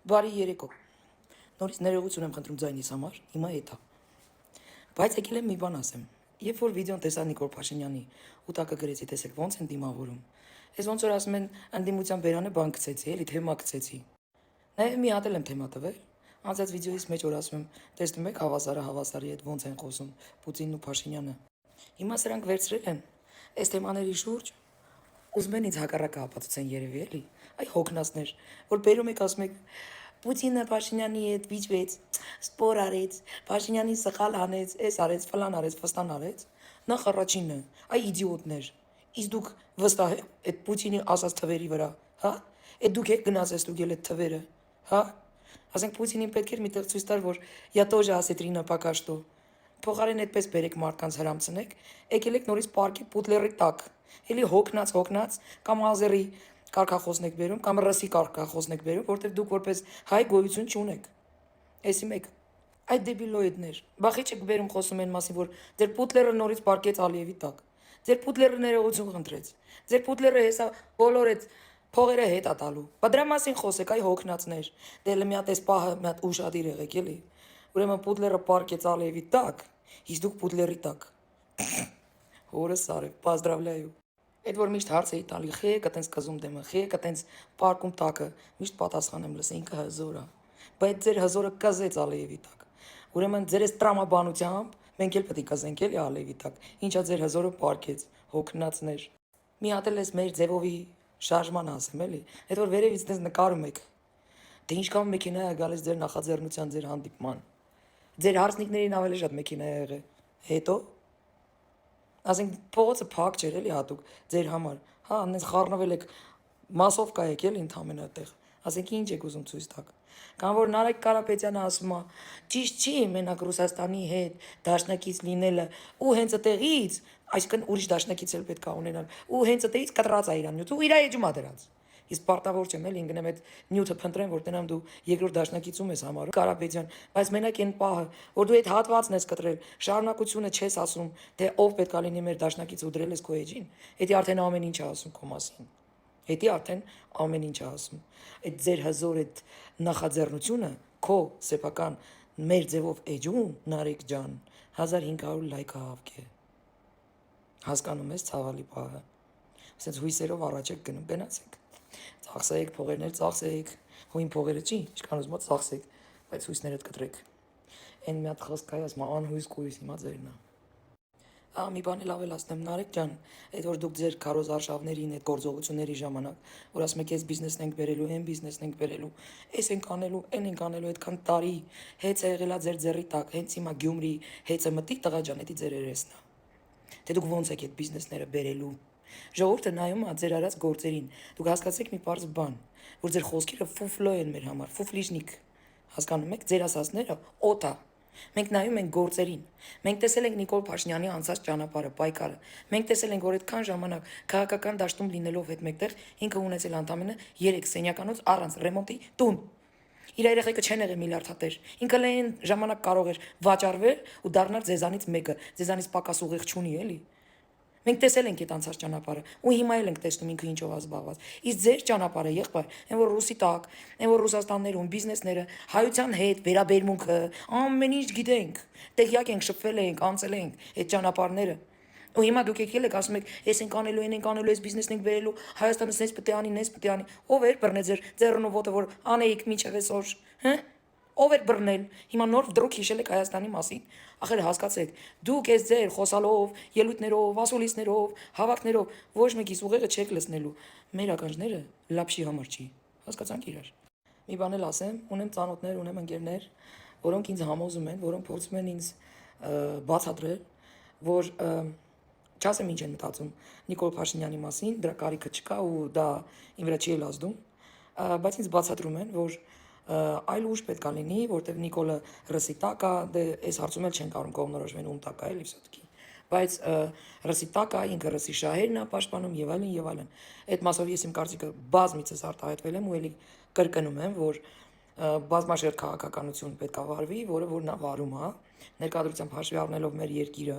Բարի երեկո։ Նորից ներողություն եմ խնդրում ձայնիս համար, հիմա էթա։ Բայց եկել եմ մի բան ասեմ։ Երբ որ վիդեոն տեսա Նիկոլ Փաշինյանի ու տակը գրեցի, տեսեք ոնց են դիմավորում։ Ես ոնց որ ասում են, ընդդիմության բերանը բան գցեցի, էլի թեմա գցեցի։ Նաև մի հատ եմ թեմա տվել։ Անցած վիդեոյից մեջ որ ասում եմ, տեսնում եք հավասարի հետ ոնց են խոսում Պուտինն ու Փաշինյանը։ Հիմա սրանք վերցրել են այս թեմաների շուրջ ուզում են ինձ հակառակը ապացուցեն երևի էլի, այ հոգնածներ, որ բերում եք ասում եք Պուտինը Փաշինյանի հետ վիճվեց, սպոր արեց, Փաշինյանին սխալ անեց, էս արեց, ֆլան արեց, ֆստան արեց, նախ առաջինը, այ իդիոտներ, իսկ դուք վստահ եք այդ Պուտինի ասած թվերի վրա, հա, այդ դուք եք գնացել ստուգել այդ թվերը, հա, ասենք Պուտինին պետք էր միտեղ ցույց տալ, որ я тоже осетрина пока что, փոխարեն այդպես բերեք մարդկանց հրամցնեք, եկել եք նորից պարկի պուտլերի տակ, էլի հոգնած, կամ ազերի կարգախոսնեք բերում, կամ ռսի կարգախոսնեք բերում, որտեղ դուք որպես հայ գոյություն չունեք։ Էսի մեկ այդ դեբիլոիդներ, բախի չեք բերում խոսում են մասին, որ ձեր պուտլերը նորից պարկեց Ալիևի տակ։ Ձեր պուտլերը ներողություն խնդրեց։ Ձեր պուտլերը հեսա բոլոր այդ փողերը հետ ա տալու։ Բա դրա մասին խոսեք, այ հոգնածներ։ Դե մի հատ էս պահը մի հատ ուշադիր եղեք, էլի։ Ուրեմն պուտլերը պարկեց Ալիևի տակ, իսկ դուք պուտլերի տակ։ Հորը սարև, поздравляю։ Այդ որ միշտ հարց էի տալի, խեք այտենց կզում դեմը, խեք այտենց պարկում տակը, միշտ պատասխան եմ լսի, ինքը հզոր է։ Բայց ձեր հզորը կզեց Ալիևի տակ։ Ուրեմն ձեր այս տրամաբանությամբ մենք էլ պետք է կզենք էլի Ալիևի տակ։ Ինչա ձեր հզորը պարկեց, հոգնածներ։ Մի հատ էլ էս մեր ձևովի շարժման ասեմ էլի։ Այդ որ վերևից դες նկարում եք։ Դե ինչքան մեքենա է գալիս ձեր նախաձեռնության, ձեր հանդիպման։ Ձեր հարսնիկներին ավելի շատ մեքենա է եղել։ Հետո ասենք փողոցը փակ չէր էլի հատուկ ձեր համար։ Հա, այնպես խառնվել եք մասով կա եք էլի ընդամենը այդտեղ։ Ասենք ինչ եք ուզում ցույց տաք։ Կամ որ Նարեկ Կարապետյանը ասում է, ճիշտ չի մենակ Ռուսաստանի հետ դաշնակից լինելը ու հենց այդտեղից, այսինքն ուրիշ դաշնակից էլ պետք է ունենալ, ու հենց այդտեղից կտրած է իրան նյութը ու իր էջում է դրած։ Իսկ պարտավոր չեմ էլի ինգնեմ այդ նյութը փնտրեմ, որ տենամ դու երկրորդ դաշնակիցում ես համարում Կարապետյան, բայց մենակ այն պահը, որ դու այդ հատվածն ես կտրել, շարունակությունը չես ասում, թե ով պետք է լինի մեր դաշնակիցը ու դրել ես քո էջին, դա արդեն ամեն ինչ է ասում քո մասին։ Դա արդեն ամեն ինչ է ասում։ Այդ ձեր հզոր այդ նախաձեռնությունը քո սեփական մեր ձևով էջում Նարեկ ջան 1500 լայք հավաք է։ Հասկանում ես ցավալի պահը։ Ասենց հույսերով առաջ եք գնում, գնացեք։ Ծախսեք, փողերներ ծախսեք, հույն փողերը չի, ինչքան ուզում եք ծախսեք, բայց հույսներդ կտրեք։ Այն մի հատ խոսք կա, ասում անհույս կույս հիմա ձերն է։ Մի բան էլ ավելացնեմ, Նարեկ ջան, այդ որ դուք ձեր քարոզ արշավներին այդ գործողությունների ժամանակ, որ ասում եք, այս բիզնեսն ենք բերելու, այն բիզնեսն ենք բերելու, այս ենք անելու, այն ենք անելու, այդքան տարի հեծը եղելա ձեր ձեռի տակ, հենց հիմա Գյումրի հեծը մտի, տղա ջան, դա ձեր երեսն է։ Թե դուք ոնց եք այդ բիզնեսները բերելու։ Ժողովուրդը նայում է ձեր արած գործերին։ Դուք հասկացեք մի պարզ բան, որ ձեր խոսքերը ֆուֆլո են մեր համար, ֆուֆլիժնիկ։ Հասկանում եք, ձեր ասածները օտա։ Մենք նայում ենք գործերին։ Մենք տեսել ենք Նիկոլ Փաշինյանի անցած ճանապարհը, պայքարը։ Մենք տեսել ենք, որ այդքան ժամանակ քաղաքական դաշտում լինելով հետ մեկտեղ ինքը ունեցել ընդամենը 3 սենյականոց առանց ռեմոնտի տուն։ Իր երեխեքը չեն եղել միլիարդատեր։ Ինքը լայն ժամանակ կարող էր վաճառվել ու դառնալ ձեզանից մեկը, ձեզանից պակաս ուղիղ չունի էլի։ Մենք տեսել ենք այդ անցած ճանապարհը ու հիմա էլ ենք տեսնում ինքը ինչով է զբաղված։ Իսկ ձեր ճանապարհը, եղբայր, այն որ ռուսի տակ, այն որ Ռուսաստաններում բիզնեսները, հայության հետ վերաբերմունքը, ամեն ինչ գիտենք։ Տեղյակ ենք, շփվել ենք, անցել ենք այդ ճանապարհները։ Ու հիմա դուք եկել եք ասում եք, ես ենք անելու, այն ենք անելու, այս բիզնեսն ենք բերելու, Հայաստանը սենց պետք է անի, նենց պետք է անի։ Ով էր բռնել ձեր ձեռն ու ոտը, որ անեիք միջև այսօր, հա։ Ով էր բռնել։ Հիմա նոր դրոք հիշել եք Հայաստանի մասին։ Ախր հասկացեք, դուք ես ձեր խոսալով, ելույթներով, ասուլիսներով, հավաքներով ոչ մեկիս ուղեղը չեք լցնելու։ Մեր ականջները լապշի համար չի։ Հասկացանք իրար։ Մի բան էլ ասեմ, ունեմ ծանոթներ, ունեմ ընկերներ, որոնք ինձ համոզում են, որոնք փորձում են ինձ բացատրել, որ չասեմ ինչ են մտածում Նիկոլ Փաշինյանի մասին, դրա կարիքը չկա ու դա իմ վրա չի էլ ազդում, բայց ինձ բացատրում են, որ այլ ուժ պետք է լինի, որտեղ Նիկոլը ռսի տակ է, դե այս հարցում էլ չեն կարող կողմնորոշվել ում տակ է էլի վսոտքի։ Բայց ռսի տակ է, ինքը ռսի շահերն է պաշտպանում եւ այլն եւ այլն։ Այդ մասով ես իմ կարծիքը բազմիցս արտահայտվել եմ ու էլի կրկնում եմ, որ բազմաշերտ քաղաքականություն պետք է վարվի, որը որ նա վարում է, ներկայությամբ հաշվի առնելով մեր երկիրը,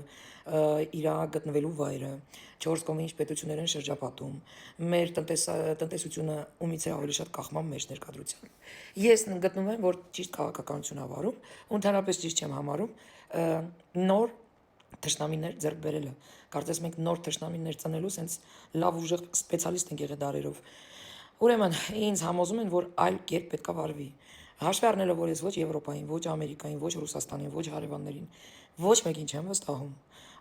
իր գտնվելու վայրը, 4 կողմի պետություններ են շրջապատում, մեր տնտեսությունը ումից է ավելի շատ կախման մեջ ներկայությամբ։ Ես գտնում եմ, որ ճիշտ քաղաքականություն է վարում, ու ընդհանրապես ճիշտ չեմ համարում նոր թշնամիներ ձեռք բերելը։ Կարծես մենք նոր թշնամիներ ծնելու սենց լավ ուժեղ սպեցիալիստ ենք եղել դարերով։ Ուրեմն ինձ համոզում են, որ այլ կերպ պետք է վարվի։ Հաշվի առնելով, որ ես ոչ Եվրոպային, ոչ Ամերիկային, ոչ Ռուսաստանին, ոչ հարևաններին, ոչ մեկին չեմ վստահում։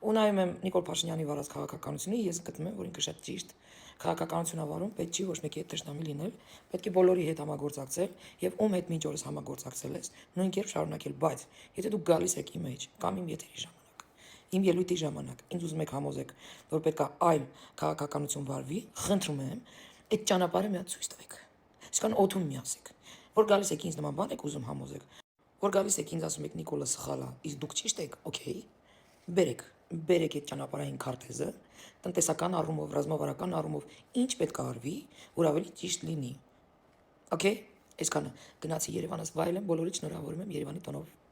Ու նայում եմ Նիկոլ Փաշինյանի վարած քաղաքականությունին, ես գտնում եմ, որ ինքը շատ ճիշտ քաղաքականություն է վարում, պետք չի ոչ մեկի հետ թշնամի լինել, պետք է բոլորի հետ համագործակցել եւ ում հետ մինչ օրս համագործակցել ես, նույն կերպ շարունակել, բայց եթե դուք գալիս եք իմ մեջ կամ իմ եթերի ժամանակ, իմ ելույթի ժամանակ, ինձ ուզում եք համոզեք, որ պետք է այլ քաղաքականություն վարվի, խնդրում եմ, այդ ճանապարհը մի հատ ցույց տվեք։ Իսկան օթում մի ասեք, որ գալիս եք ինձ նման բան եք ուզում համոզեք, որ գալիս եք ինձ ասում եք Նիկոլը սխալ է, իսկ դուք ճիշտ եք, օքեյ, բերեք այդ ճանապարհային քարտեզը, տնտեսական առումով, ռազմավարական առումով, ինչ պետք է արվի, որ ավելի ճիշտ լինի։ Օքեյ, այսքանը գնացի Երևանից վայելեմ, բոլորիդ շնորհավորում եմ Երևանի տոնով։